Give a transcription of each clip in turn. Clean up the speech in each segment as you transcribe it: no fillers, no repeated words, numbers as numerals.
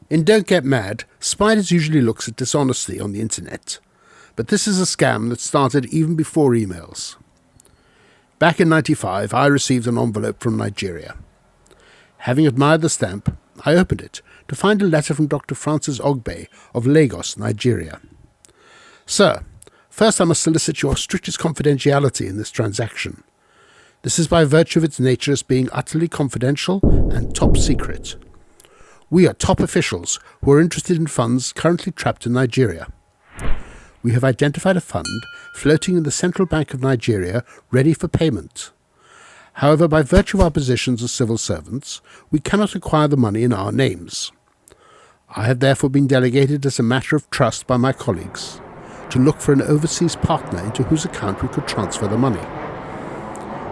In Don't Get Mad, Spiders usually looks at dishonesty on the internet, but this is a scam that started even before emails. Back in '95, I received an envelope from Nigeria. Having admired the stamp, I opened it to find a letter from Dr. Francis Ogbe of Lagos, Nigeria. Sir, first I must solicit your strictest confidentiality in this transaction. This is by virtue of its nature as being utterly confidential and top secret. We are top officials who are interested in funds currently trapped in Nigeria. We have identified a fund floating in the Central Bank of Nigeria ready for payment. However, by virtue of our positions as civil servants, we cannot acquire the money in our names. I have therefore been delegated as a matter of trust by my colleagues to look for an overseas partner into whose account we could transfer the money.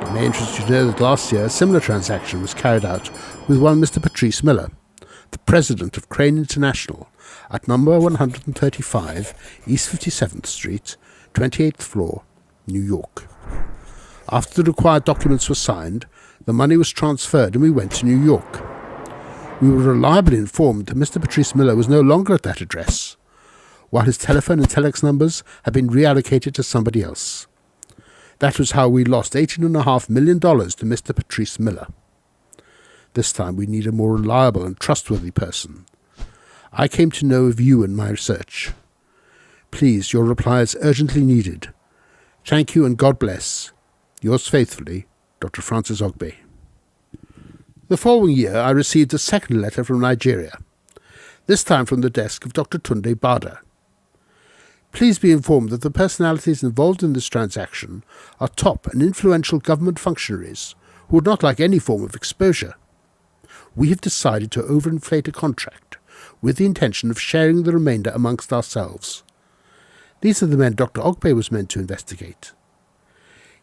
It may interest you to know that last year a similar transaction was carried out with one Mr. Patrice Miller, the president of Crane International, at number 135 East 57th Street, 28th floor, New York. After the required documents were signed, the money was transferred and we went to New York. We were reliably informed that Mr. Patrice Miller was no longer at that address, while his telephone and telex numbers had been reallocated to somebody else. That was how we lost $18.5 million to Mr. Patrice Miller. This time we need a more reliable and trustworthy person. I came to know of you in my research. Please, your reply is urgently needed. Thank you and God bless. Yours faithfully, Dr. Francis Ogbe. The following year I received a second letter from Nigeria, this time from the desk of Dr. Tunde Bada. Please be informed that the personalities involved in this transaction are top and influential government functionaries who would not like any form of exposure. We have decided to overinflate a contract with the intention of sharing the remainder amongst ourselves. These are the men Dr. Ogbe was meant to investigate.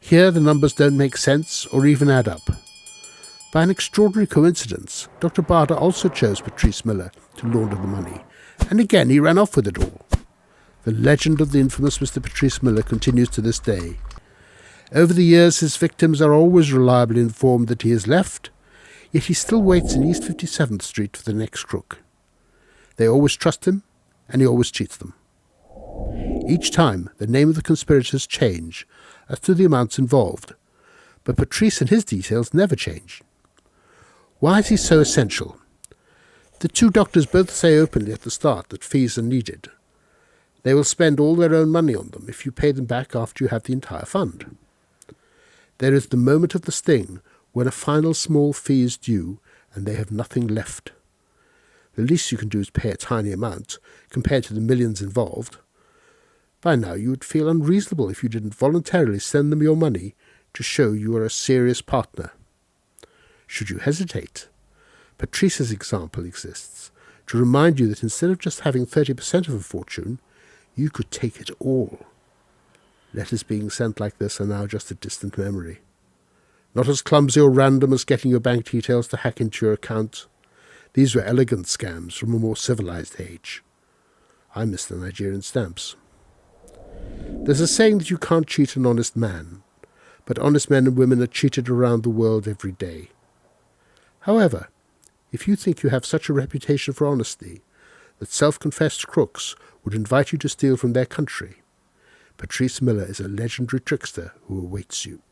Here the numbers don't make sense or even add up. By an extraordinary coincidence, Dr. Bada also chose Patrice Miller to launder the money, and again he ran off with it all. The legend of the infamous Mr. Patrice Miller continues to this day. Over the years his victims are always reliably informed that he has left, yet he still waits in East 57th Street for the next crook. They always trust him, and he always cheats them. Each time, the name of the conspirators change as to the amounts involved, but Patrice and his details never change. Why is he so essential? The two doctors both say openly at the start that fees are needed. They will spend all their own money on them if you pay them back after you have the entire fund. There is the moment of the sting when a final small fee is due and they have nothing left. The least you can do is pay a tiny amount compared to the millions involved. By now you would feel unreasonable if you didn't voluntarily send them your money to show you are a serious partner. Should you hesitate, Patrice's example exists to remind you that instead of just having 30% of a fortune, you could take it all. Letters being sent like this are now just a distant memory. Not as clumsy or random as getting your bank details to hack into your account. These were elegant scams from a more civilized age. I miss the Nigerian stamps. There's a saying that you can't cheat an honest man, but honest men and women are cheated around the world every day. However, if you think you have such a reputation for honesty that self-confessed crooks would invite you to steal from their country, Patrice Miller is a legendary trickster who awaits you.